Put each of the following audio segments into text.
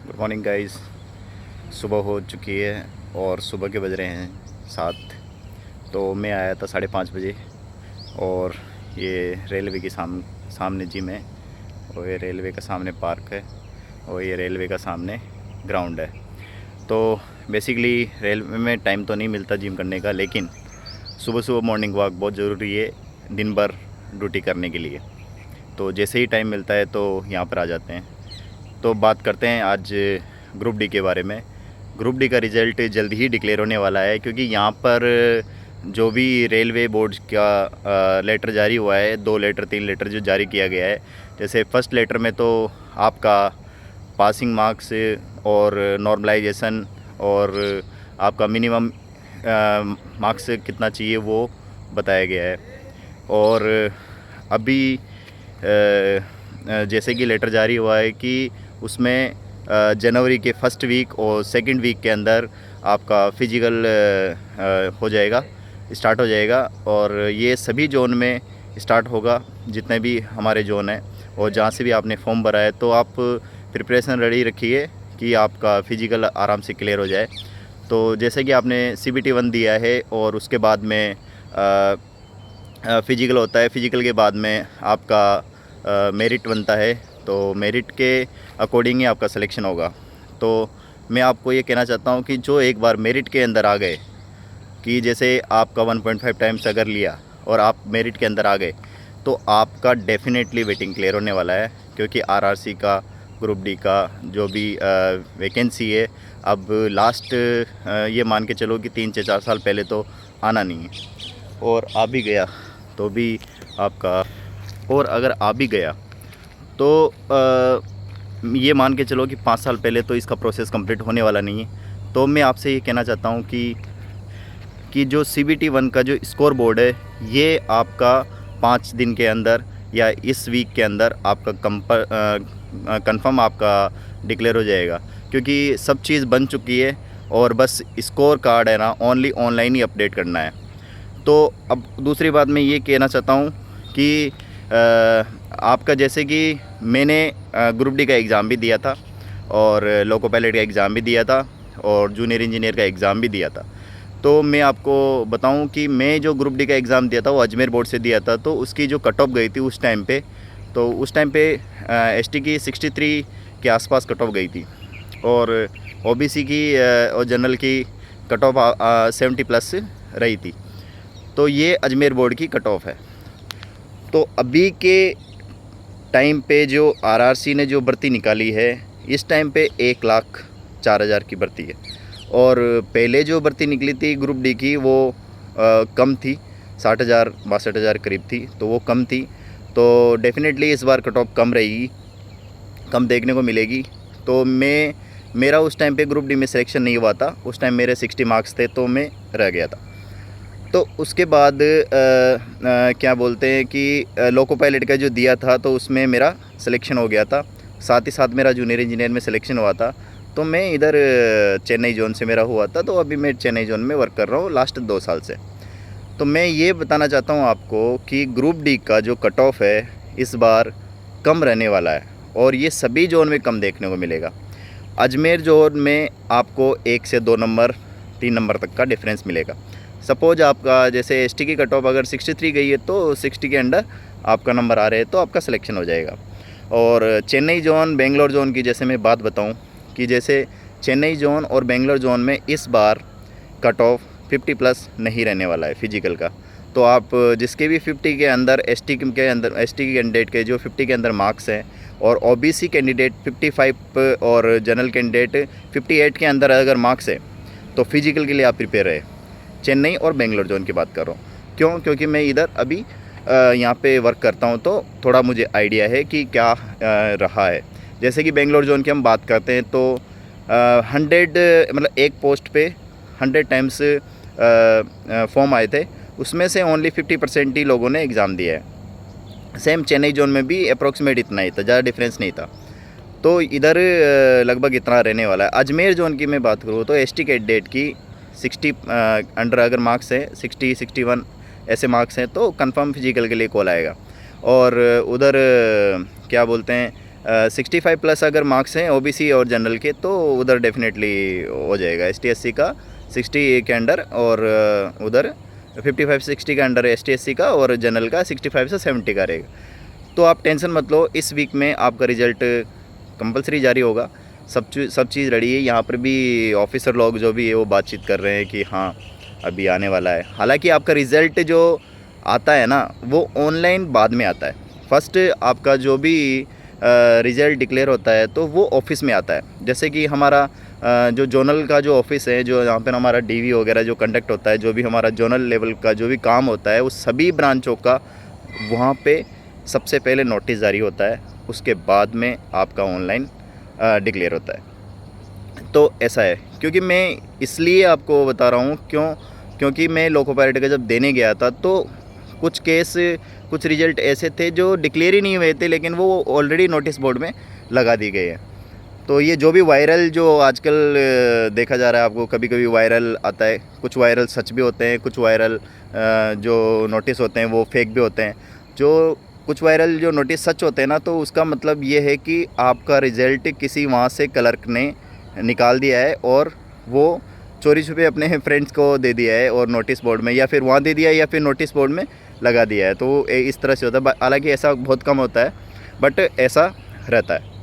Good morning guys. सुबह हो चुकी है और सुबह के बज रहे हैं 7। तो मैं आया था 5:30 बजे और ये रेलवे के सामने जिम है और ये रेलवे का सामने पार्क है और ये रेलवे का सामने ग्राउंड है। तो बेसिकली रेलवे में टाइम तो नहीं मिलता जिम करने का, लेकिन सुबह सुबह मॉर्निंग वॉक बहुत ज़रूरी है दिन भर ड्यूटी करने के लिए। तो जैसे ही टाइम मिलता है तो यहाँ पर आ जाते हैं। तो बात करते हैं आज ग्रुप डी के बारे में। ग्रुप डी का रिज़ल्ट जल्दी ही डिक्लेयर होने वाला है, क्योंकि यहाँ पर जो भी रेलवे बोर्ड का लेटर जारी हुआ है, 2 लेटर 3 लेटर जो जारी किया गया है। जैसे फ़र्स्ट लेटर में तो आपका पासिंग मार्क्स और नॉर्मलाइजेशन और आपका मिनिमम मार्क्स कितना चाहिए वो बताया गया है। और अभी जैसे कि लेटर जारी हुआ है कि उसमें जनवरी के फर्स्ट वीक और सेकंड वीक के अंदर आपका फ़िज़िकल स्टार्ट हो जाएगा और ये सभी जोन में स्टार्ट होगा, जितने भी हमारे जोन हैं। और जहाँ से भी आपने फॉर्म भरा है तो आप प्रिपरेशन रेडी रखिए कि आपका फ़िज़िकल आराम से क्लियर हो जाए। तो जैसे कि आपने CBT 1 दिया है और उसके बाद में फ़िज़िकल होता है। फ़िज़िकल के बाद में आपका मेरिट बनता है, तो मेरिट के अकॉर्डिंग ही आपका सिलेक्शन होगा। तो मैं आपको ये कहना चाहता हूँ कि जो एक बार मेरिट के अंदर आ गए, कि जैसे आपका 1.5 टाइम्स अगर लिया और आप मेरिट के अंदर आ गए, तो आपका डेफिनेटली वेटिंग क्लियर होने वाला है। क्योंकि RRC का ग्रुप डी का जो भी वैकेंसी है, अब लास्ट ये मान के चलो कि 3 से 4 साल पहले तो आना नहीं है, और आ भी गया तो भी आपका, और अगर आ भी गया तो ये मान के चलो कि 5 साल पहले तो इसका प्रोसेस कंप्लीट होने वाला नहीं है। तो मैं आपसे ये कहना चाहता हूँ कि जो CBT 1 का जो स्कोर बोर्ड है, ये आपका 5 दिन के अंदर या इस वीक के अंदर आपका कंफर्म आपका डिक्लेयर हो जाएगा। क्योंकि सब चीज़ बन चुकी है और बस स्कोर कार्ड है ना, ओनली ऑनलाइन ही अपडेट करना है। तो अब दूसरी बात मैं ये कहना चाहता हूँ कि आपका, जैसे कि मैंने ग्रुप डी का एग्ज़ाम भी दिया था और लोको पायलट का एग्ज़ाम भी दिया था और जूनियर इंजीनियर का एग्ज़ाम भी दिया था। तो मैं आपको बताऊं कि मैं जो ग्रुप डी का एग्ज़ाम दिया था वो अजमेर बोर्ड से दिया था। तो उसकी जो कट ऑफ गई थी उस टाइम पे, तो उस टाइम पे ST की 63 के आसपास कट ऑफ गई थी और OBC की और जनरल की कट ऑफ 70+ रही थी। तो ये अजमेर बोर्ड की कट ऑफ है। तो अभी के टाइम पे जो RRC ने जो भर्ती निकाली है, इस टाइम पे 1,04,000 की भर्ती है। और पहले जो भर्ती निकली थी ग्रुप डी की वो कम थी, 60,000 62,000 करीब थी, तो वो कम थी। तो डेफिनेटली इस बार कट ऑफ कम रहेगी, कम देखने को मिलेगी। तो मेरा उस टाइम पे ग्रुप डी में सिलेक्शन नहीं हुआ था, उस टाइम मेरे 60 मार्क्स थे तो मैं रह गया था। तो उसके बाद क्या बोलते हैं कि लोको पायलट का जो दिया था तो उसमें मेरा सिलेक्शन हो गया था, साथ ही साथ मेरा जूनियर इंजीनियर में सिलेक्शन हुआ था। तो मैं इधर चेन्नई जोन से मेरा हुआ था, तो अभी मैं चेन्नई जोन में वर्क कर रहा हूँ लास्ट 2 साल से। तो मैं ये बताना चाहता हूँ आपको कि ग्रुप डी का जो कट ऑफ है इस बार कम रहने वाला है और ये सभी जोन में कम देखने को मिलेगा। अजमेर जोन में आपको 1 से 2 नंबर 3 नंबर तक का डिफरेंस मिलेगा। सपोज आपका जैसे ST की कट ऑफ अगर 63 गई है तो 60 के अंडर आपका नंबर आ रहे हैं तो आपका सिलेक्शन हो जाएगा। और चेन्नई जोन बेंगलोर जोन की जैसे मैं बात बताऊं कि जैसे चेन्नई जोन और बेंगलोर जोन में इस बार कट ऑफ 50+ नहीं रहने वाला है फ़िज़िकल का। तो आप जिसके भी 50 के अंदर ST के कैंडिडेट के जो 50 के अंदर मार्क्स हैं और OBC कैंडिडेट 55 और जनरल कैंडिडेट 58 के अंदर अगर मार्क्स है तो फ़िज़िकल के लिए आप प्रिपेयर रहे। चेन्नई और बेंगलोर जोन की बात कर रहा हूँ, क्यों? क्योंकि मैं इधर अभी यहाँ पे वर्क करता हूँ तो थोड़ा मुझे आइडिया है कि क्या रहा है। जैसे कि बेंगलोर जोन की हम बात करते हैं तो 100 मतलब एक पोस्ट पे 100 टाइम्स फॉर्म आए थे, उसमें से ओनली 50% ही लोगों ने एग्ज़ाम दिया है। सेम चेन्नई जोन में भी अप्रोक्सीमेट इतना ही था, ज़्यादा डिफरेंस नहीं था। तो इधर लगभग इतना रहने वाला है। अजमेर जोन की मैं बात करूँ तो ST कैंडिडेट की 60 अंडर अगर मार्क्स हैं, 60 61 ऐसे मार्क्स हैं तो कंफर्म फ़िज़िकल के लिए कॉल आएगा। और उधर क्या बोलते हैं 65 प्लस अगर मार्क्स हैं ओबीसी और जनरल के तो उधर डेफिनेटली हो जाएगा एसटी एससी का 60 के अंडर, और उधर 55-60 के अंडर एसटी एससी का, और जनरल का 65 से 70 का रहेगा। तो आप टेंशन मत लो, इस वीक में आपका रिज़ल्ट कंपलसरी जारी होगा। सब चीज़ रेडी है। यहाँ पर भी ऑफिसर लोग जो भी है वो बातचीत कर रहे हैं कि हाँ अभी आने वाला है। हालांकि आपका रिज़ल्ट जो आता है ना वो ऑनलाइन बाद में आता है। फर्स्ट आपका जो भी रिज़ल्ट डिक्लेयर होता है तो वो ऑफिस में आता है। जैसे कि हमारा जो जोनल का जो ऑफिस है, जो यहाँ पर हमारा डीवी वगैरह जो कंडक्ट होता है, जो भी हमारा जोनल लेवल का जो भी काम होता है, वो सभी ब्रांचों का वहाँ पे सबसे पहले नोटिस जारी होता है, उसके बाद में आपका ऑनलाइन डिक्लेयर होता है। तो ऐसा है, क्योंकि मैं इसलिए आपको बता रहा हूँ क्योंकि मैं लोको पायलट का जब देने गया था तो कुछ रिज़ल्ट ऐसे थे जो डिक्लेयर ही नहीं हुए थे, लेकिन वो ऑलरेडी नोटिस बोर्ड में लगा दी गए हैं। तो ये जो भी वायरल जो आजकल देखा जा रहा है, आपको कभी कभी वायरल आता है, कुछ वायरल सच भी होते हैं, कुछ वायरल जो नोटिस होते हैं वो फेक भी होते हैं। जो कुछ वायरल जो नोटिस सच होते हैं ना, तो उसका मतलब ये है कि आपका रिज़ल्ट किसी वहाँ से क्लर्क ने निकाल दिया है और वो चोरी छुपे अपने फ्रेंड्स को दे दिया है, और नोटिस बोर्ड में या फिर वहाँ दे दिया है या फिर नोटिस बोर्ड में लगा दिया है। तो इस तरह से होता है। हालांकि ऐसा बहुत कम होता है, बट ऐसा रहता है।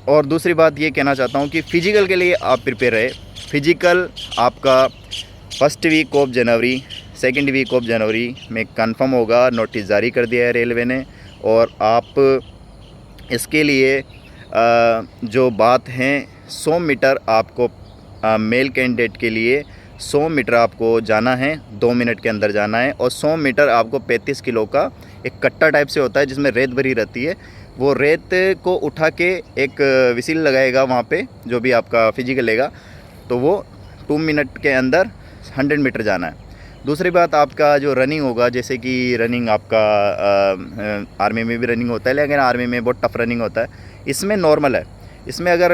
और दूसरी बात ये कहना चाहता हूँ कि फ़िज़िकल के लिए आप प्रिपेयर रहे। फ़िज़िकल आपका first week of January, second week of January में कंफर्म होगा। नोटिस जारी कर दिया है रेलवे ने। और आप इसके लिए जो बात है 100 मीटर आपको मेल कैंडिडेट के लिए 100 मीटर आपको जाना है, 2 मिनट के अंदर जाना है। और 100 मीटर आपको 35 किलो का एक कट्टा टाइप से होता है जिसमें रेत भरी रहती है, वो रेत को उठा के एक विसिल लगाएगा वहाँ पे जो भी आपका फिजिकल लेगा, तो वो 2 मिनट के अंदर 100 मीटर जाना है। दूसरी बात आपका जो रनिंग होगा, जैसे कि रनिंग आपका आर्मी में भी रनिंग होता है, लेकिन आर्मी में बहुत टफ रनिंग होता है, इसमें नॉर्मल है। इसमें अगर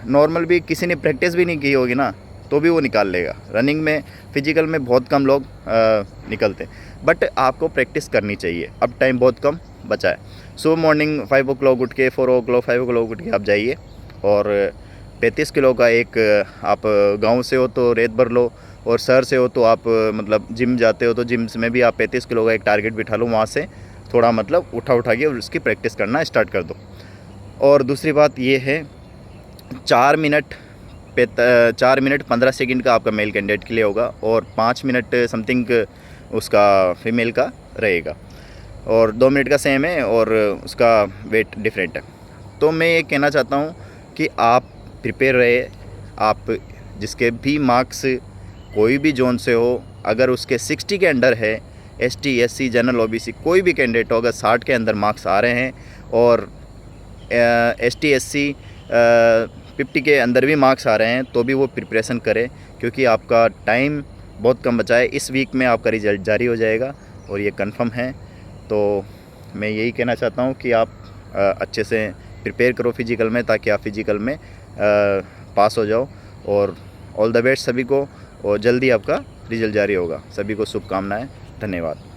नॉर्मल भी किसी ने प्रैक्टिस भी नहीं की होगी ना तो भी वो निकाल लेगा। रनिंग में फिजिकल में बहुत कम लोग निकलते हैं, बट आपको प्रैक्टिस करनी चाहिए। अब टाइम बहुत कम बचा है। सुबह मॉर्निंग 5 o'clock उठ के 4 o'clock 5 o'clock उठ के आप जाइए, और 35 किलो का एक आप गांव से हो तो रेत भर लो, और शहर से हो तो आप मतलब जिम जाते हो तो जिम में भी आप 35 किलो का एक टारगेट बिठा लो, वहाँ से थोड़ा मतलब उठा के उसकी प्रैक्टिस करना स्टार्ट कर दो। और दूसरी बात ये है 4 मिनट 15 सेकंड का आपका मेल कैंडिडेट के लिए होगा, और 5 मिनट समथिंग उसका फीमेल का रहेगा, और 2 मिनट का सेम है, और उसका वेट डिफरेंट है। तो मैं ये कहना चाहता हूँ कि आप प्रिपेयर रहे। आप जिसके भी मार्क्स कोई भी जोन से हो, अगर उसके 60 के अंडर है, एसटी एससी जनरल ओबीसी कोई भी कैंडिडेट हो, अगर 60 के अंदर मार्क्स आ रहे हैं और एसटी एससी 50 के अंदर भी मार्क्स आ रहे हैं, तो भी वो प्रिपरेशन करें, क्योंकि आपका टाइम बहुत कम बचा है। इस वीक में आपका रिज़ल्ट जारी हो जाएगा और ये कंफर्म है। तो मैं यही कहना चाहता हूँ कि आप अच्छे से प्रिपेयर करो फिजिकल में, ताकि आप फिजिकल में पास हो जाओ। और ऑल द बेस्ट सभी को, और जल्दी आपका रिज़ल्ट जारी होगा। सभी को शुभकामनाएं। धन्यवाद।